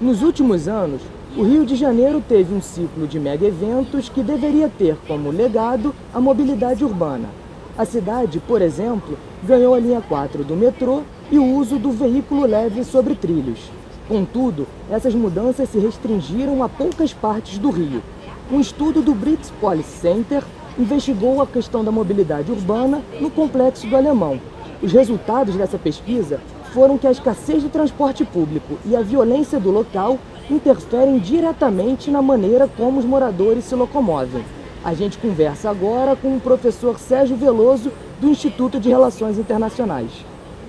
Nos últimos anos, o Rio de Janeiro teve um ciclo de mega-eventos que deveria ter como legado a mobilidade urbana. A cidade, por exemplo, ganhou a linha 4 do metrô e o uso do veículo leve sobre trilhos. Contudo, essas mudanças se restringiram a poucas partes do Rio. Um estudo do Briggs Policy Center investigou a questão da mobilidade urbana no Complexo do Alemão. Os resultados dessa pesquisa foram que a escassez de transporte público e a violência do local interferem diretamente na maneira como os moradores se locomovem. A gente conversa agora com o professor Sérgio Veloso, do Instituto de Relações Internacionais.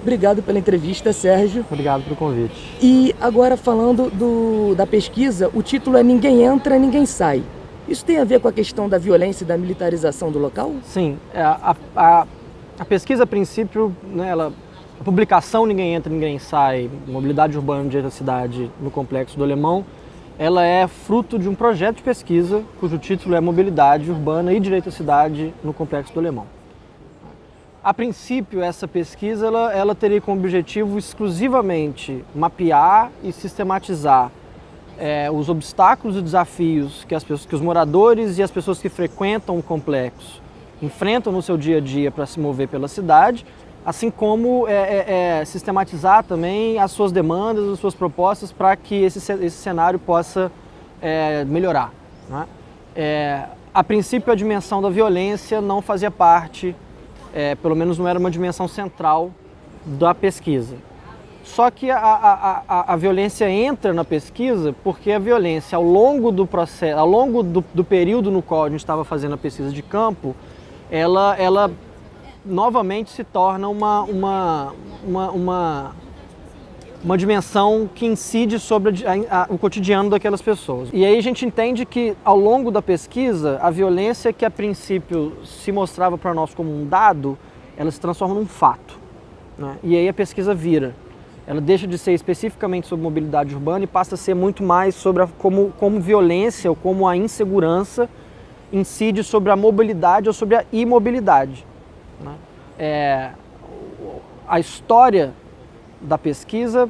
Obrigado pela entrevista, Sérgio. Obrigado pelo convite. E agora falando da pesquisa, o título é Ninguém Entra, Ninguém Sai. Isso tem a ver com a questão da violência e da militarização do local? Sim, a pesquisa, a princípio, né, a publicação Ninguém Entra, Ninguém Sai, Mobilidade Urbana no Direito da Cidade no Complexo do Alemão, ela é fruto de um projeto de pesquisa cujo título é Mobilidade Urbana e Direito à Cidade no Complexo do Alemão. A princípio, essa pesquisa ela teria como objetivo exclusivamente mapear e sistematizar os obstáculos e desafios que os moradores e as pessoas que frequentam o complexo enfrentam no seu dia a dia para se mover pela cidade, assim como sistematizar também as suas demandas, as suas propostas para que esse cenário possa melhorar, né? A princípio, a dimensão da violência não fazia parte, pelo menos não era uma dimensão central da pesquisa. Só que a violência entra na pesquisa porque a violência, ao longo do processo, ao longo do período no qual a gente estava fazendo a pesquisa de campo, ela novamente se torna uma dimensão que incide sobre o cotidiano daquelas pessoas. E aí a gente entende que, ao longo da pesquisa, a violência que a princípio se mostrava para nós como um dado, ela se transforma num fato, né? E aí a pesquisa vira. Ela deixa de ser especificamente sobre mobilidade urbana e passa a ser muito mais sobre como violência ou como a insegurança incide sobre a mobilidade ou sobre a imobilidade, né? A história da pesquisa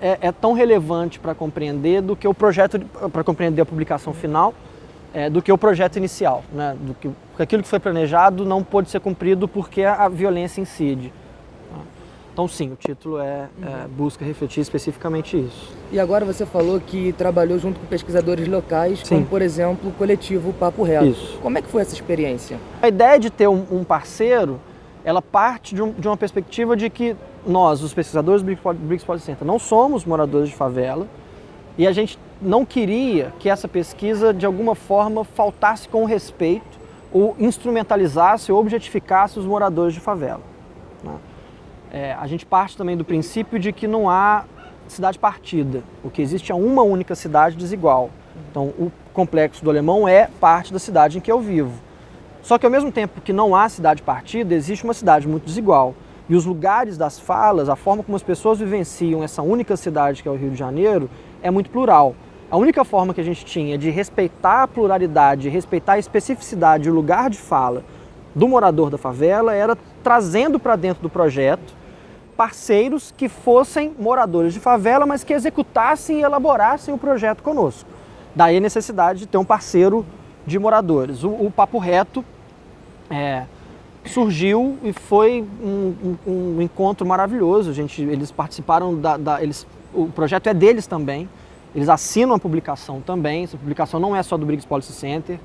é tão relevante para compreender do que o projeto, para compreender a publicação final, do que o projeto inicial, né? Porque aquilo que foi planejado não pôde ser cumprido porque a violência incide. Então sim, o título busca refletir especificamente isso. E agora você falou que trabalhou junto com pesquisadores locais, Sim. como por exemplo o coletivo Papo Reto. Isso. Como é que foi essa experiência? A ideia de ter um parceiro, ela parte de uma perspectiva de que nós, os pesquisadores do Briggs Policy Center, não somos moradores de favela e a gente não queria que essa pesquisa de alguma forma faltasse com respeito ou instrumentalizasse ou objetificasse os moradores de favela, né? A gente parte também do princípio de que não há cidade partida. O que existe é uma única cidade desigual. Então, o Complexo do Alemão é parte da cidade em que eu vivo. Só que, ao mesmo tempo que não há cidade partida, existe uma cidade muito desigual. E os lugares das falas, a forma como as pessoas vivenciam essa única cidade que é o Rio de Janeiro, é muito plural. A única forma que a gente tinha de respeitar a pluralidade, respeitar a especificidade e o lugar de fala do morador da favela era trazendo para dentro do projeto parceiros que fossem moradores de favela, mas que executassem e elaborassem o projeto conosco. Daí a necessidade de ter um parceiro de moradores. O Papo Reto surgiu e foi um encontro maravilhoso. Eles participaram o projeto é deles também. Eles assinam a publicação também. Essa publicação não é só do Briggs Policy Center.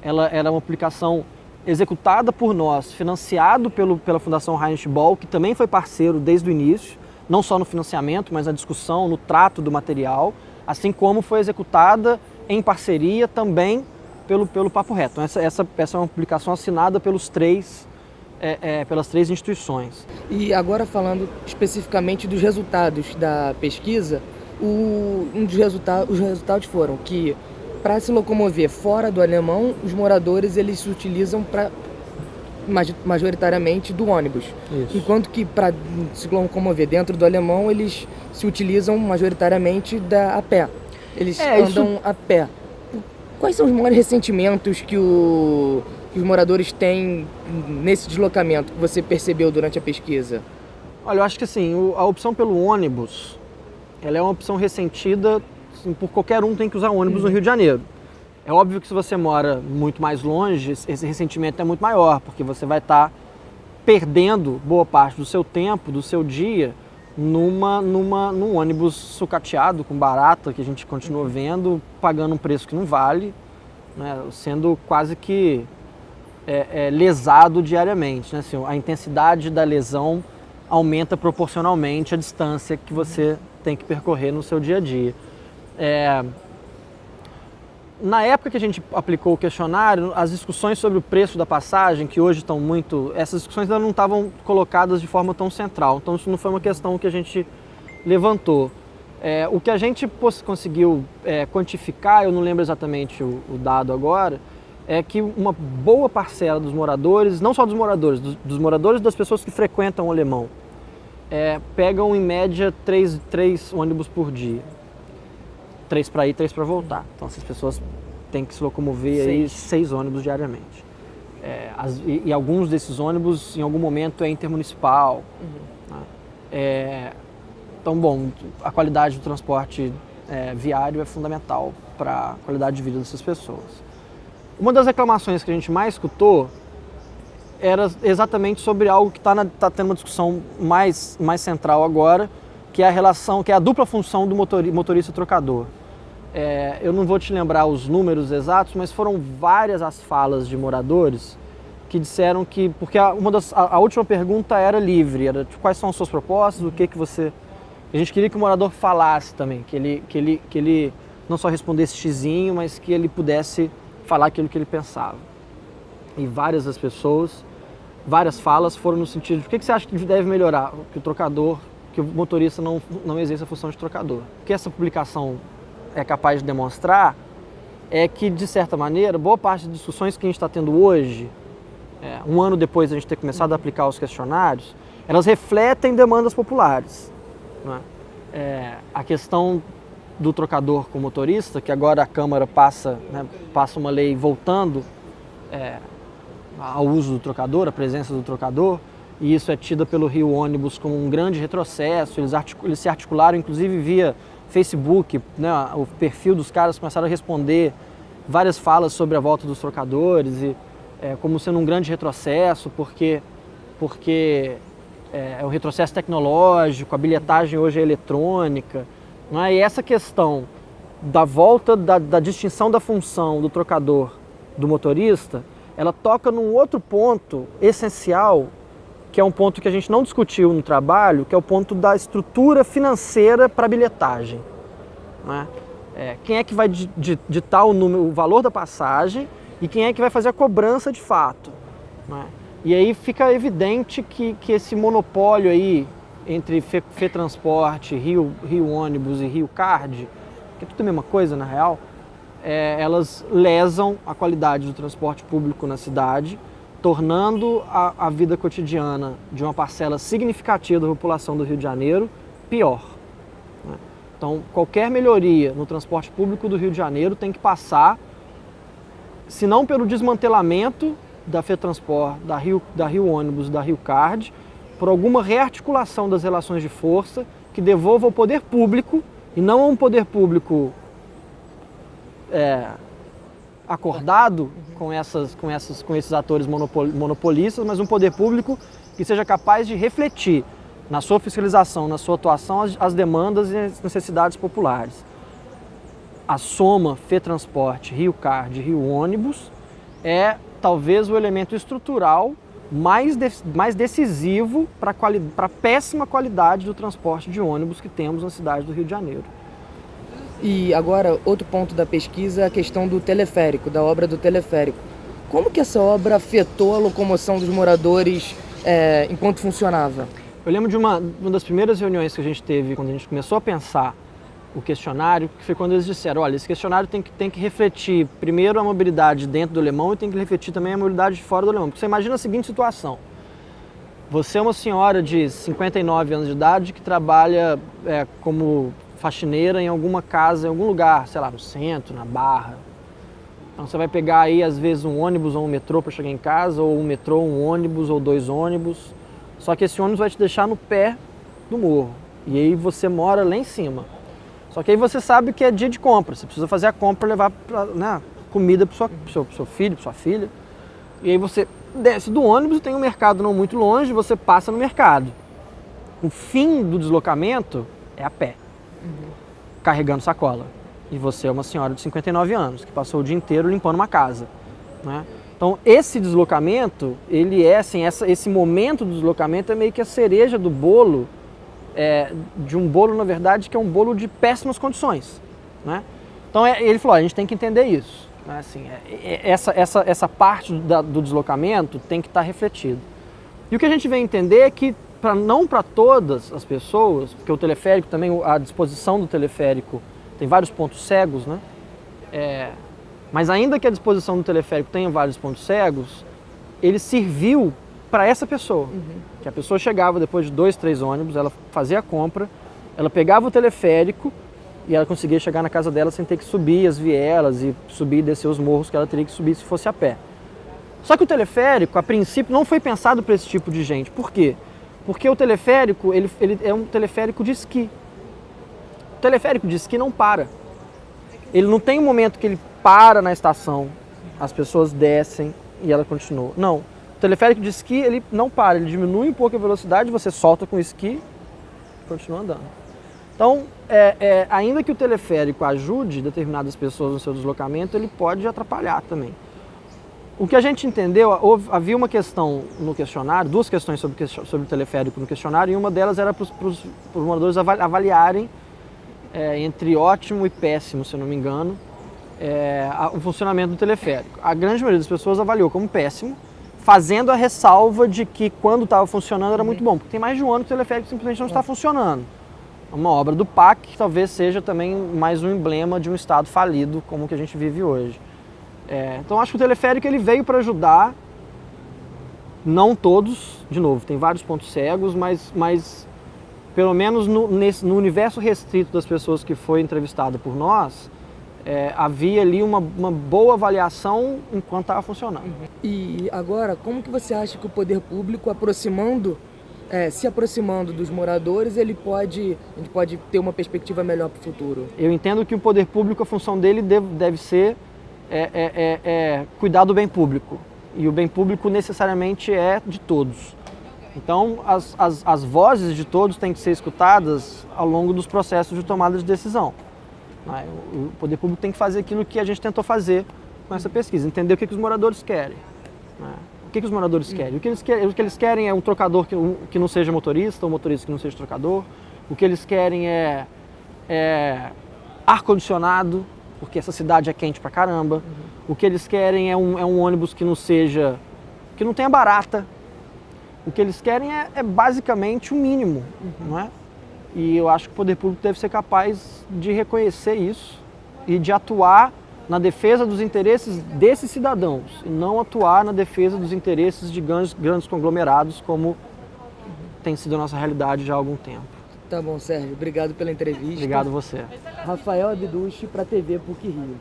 Ela é uma publicação executada por nós, financiado pela Fundação Heinrich Böll, que também foi parceiro desde o início, não só no financiamento, mas na discussão, no trato do material, assim como foi executada em parceria também pelo Papo Reto. Essa é uma publicação assinada pelas três instituições. E agora falando especificamente dos resultados da pesquisa, os resultados foram que para se locomover fora do Alemão, os moradores eles se utilizam majoritariamente do ônibus. Isso. Enquanto que para se locomover dentro do Alemão, eles se utilizam majoritariamente a pé. Eles andam a pé. Quais são os maiores ressentimentos que os moradores têm nesse deslocamento que você percebeu durante a pesquisa? Olha, eu acho que assim, a opção pelo ônibus, ela é uma opção ressentida por qualquer um tem que usar ônibus no Rio de Janeiro. É óbvio que se você mora muito mais longe, esse ressentimento é muito maior, porque você vai estar perdendo boa parte do seu tempo, do seu dia, num ônibus sucateado, com barata, que a gente continua vendo, pagando um preço que não vale, né, sendo quase que lesado diariamente. Né, assim, a intensidade da lesão aumenta proporcionalmente a distância que você tem que percorrer no seu dia a dia. Na época que a gente aplicou o questionário, as discussões sobre o preço da passagem, que hoje estão muito... Essas discussões ainda não estavam colocadas de forma tão central, então isso não foi uma questão que a gente levantou. O que a gente conseguiu quantificar, eu não lembro exatamente o dado agora, é que uma boa parcela dos moradores, não só dos moradores das pessoas que frequentam o Alemão, pegam em média 3 ônibus por dia. 3 para ir, 3 para voltar. Então essas pessoas têm que se locomover aí 6 ônibus diariamente. E alguns desses ônibus, em algum momento, é intermunicipal. Então, bom, a qualidade do transporte viário é fundamental para a qualidade de vida dessas pessoas. Uma das reclamações que a gente mais escutou era exatamente sobre algo que está tendo uma discussão mais central agora, que é a relação, que é a dupla função do motorista-trocador. Eu não vou te lembrar os números exatos, mas foram várias as falas de moradores que disseram que, porque a última pergunta era livre, era tipo, quais são as suas propostas, o que você... A gente queria que o morador falasse também, que ele não só respondesse xizinho, mas que ele pudesse falar aquilo que ele pensava. E várias das pessoas, várias falas foram no sentido de o que você acha que deve melhorar, que o motorista não exerça a função de trocador. O que essa publicação é capaz de demonstrar é que, de certa maneira, boa parte das discussões que a gente está tendo hoje, um ano depois de a gente ter começado a aplicar os questionários, elas refletem demandas populares. Né? A questão do trocador com o motorista, que agora a Câmara passa uma lei voltando ao uso do trocador, a presença do trocador, e isso é tido pelo Rio Ônibus como um grande retrocesso. Eles se articularam, inclusive, via Facebook, né, o perfil dos caras começaram a responder várias falas sobre a volta dos trocadores, e como sendo um grande retrocesso, porque é um retrocesso tecnológico, a bilhetagem hoje é eletrônica. Não é? E essa questão da volta, da distinção da função do trocador do motorista, ela toca num outro ponto essencial, que é um ponto que a gente não discutiu no trabalho, que é o ponto da estrutura financeira para a bilhetagem. Né? Quem é que vai ditar o valor da passagem e quem é que vai fazer a cobrança de fato. Né? E aí fica evidente que esse monopólio aí entre FETransporte, Rio Ônibus e Rio Card, que é tudo a mesma coisa na real, elas lesam a qualidade do transporte público na cidade, tornando a vida cotidiana de uma parcela significativa da população do Rio de Janeiro pior. Né? Então, qualquer melhoria no transporte público do Rio de Janeiro tem que passar, se não pelo desmantelamento da FETransport, da Rio Ônibus, da Rio Card, por alguma rearticulação das relações de força que devolva ao poder público, e não a um poder público acordado com esses atores monopolistas, mas um poder público que seja capaz de refletir na sua fiscalização, na sua atuação, as demandas e as necessidades populares. A soma FETransport, Rio Card, Rio Ônibus é talvez o elemento estrutural mais decisivo para a péssima qualidade do transporte de ônibus que temos na cidade do Rio de Janeiro. E agora, outro ponto da pesquisa é a questão do teleférico, da obra do teleférico. Como que essa obra afetou a locomoção dos moradores enquanto funcionava? Eu lembro de uma das primeiras reuniões que a gente teve, quando a gente começou a pensar o questionário, que foi quando eles disseram, olha, esse questionário tem que refletir primeiro a mobilidade dentro do Alemão e tem que refletir também a mobilidade fora do Alemão. Porque você imagina a seguinte situação, você é uma senhora de 59 anos de idade que trabalha como faxineira em alguma casa, em algum lugar, sei lá, no centro, na Barra. Então você vai pegar aí às vezes um ônibus ou um metrô para chegar em casa, ou um metrô, um ônibus ou 2 ônibus, só que esse ônibus vai te deixar no pé do morro, e aí você mora lá em cima. Só que aí você sabe que é dia de compra, você precisa fazer a compra, levar né, comida para o seu filho, para sua filha. E aí você desce do ônibus, tem um mercado não muito longe, você passa no mercado. O fim do deslocamento é a pé, carregando sacola. E você é uma senhora de 59 anos, que passou o dia inteiro limpando uma casa, né? Então esse deslocamento, ele é assim, esse momento do deslocamento é meio que a cereja do bolo, de um bolo, na verdade, que é um bolo de péssimas condições, né? Então ele falou, a gente tem que entender isso, né? Assim, essa parte do deslocamento tem que estar refletido. E o que a gente vem entender é que não para todas as pessoas, porque o teleférico também, a disposição do teleférico tem vários pontos cegos, né? Mas ainda que a disposição do teleférico tenha vários pontos cegos, ele serviu para essa pessoa. Que a pessoa chegava depois de 2, 3 ônibus, ela fazia a compra, ela pegava o teleférico e ela conseguia chegar na casa dela sem ter que subir as vielas e subir e descer os morros que ela teria que subir se fosse a pé. Só que o teleférico, a princípio, não foi pensado para esse tipo de gente. Por quê? Porque o teleférico, ele é um teleférico de esqui. O teleférico de esqui não para. Ele não tem um momento que ele para na estação, as pessoas descem e ela continua. Não. O teleférico de esqui, ele não para, ele diminui um pouco a velocidade, você solta com o esqui e continua andando. Então, ainda que o teleférico ajude determinadas pessoas no seu deslocamento, ele pode atrapalhar também. O que a gente entendeu, havia uma questão no questionário, 2 questões sobre o teleférico no questionário, e uma delas era para os moradores avaliarem, entre ótimo e péssimo, se eu não me engano, o funcionamento do teleférico. A grande maioria das pessoas avaliou como péssimo, fazendo a ressalva de que quando estava funcionando era muito bom, porque tem mais de um ano que o teleférico simplesmente não está funcionando. Uma obra do PAC que talvez seja também mais um emblema de um estado falido como o que a gente vive hoje. Então acho que o teleférico ele veio para ajudar, não todos, de novo, tem vários pontos cegos, mas pelo menos no universo restrito das pessoas que foi entrevistada por nós, havia ali uma boa avaliação enquanto estava funcionando. E agora, como que você acha que o poder público, se aproximando dos moradores, a gente pode ter uma perspectiva melhor para o futuro? Eu entendo que o poder público, a função dele deve ser cuidar do bem público. E o bem público necessariamente é de todos. Então, as vozes de todos têm que ser escutadas ao longo dos processos de tomada de decisão. O poder público tem que fazer aquilo que a gente tentou fazer com essa pesquisa, entender o que os moradores querem. O que os moradores querem? O que eles querem é um trocador que não seja motorista, um motorista que não seja trocador. O que eles querem é ar-condicionado, porque essa cidade é quente pra caramba. O que eles querem é um ônibus que não tenha barata. O que eles querem é basicamente o mínimo, não é? E eu acho que o poder público deve ser capaz de reconhecer isso e de atuar na defesa dos interesses desses cidadãos e não atuar na defesa dos interesses de grandes conglomerados, como tem sido a nossa realidade já há algum tempo. Tá bom, Sérgio. Obrigado pela entrevista. Obrigado você. Rafael Abduche para a TV PUC Rio.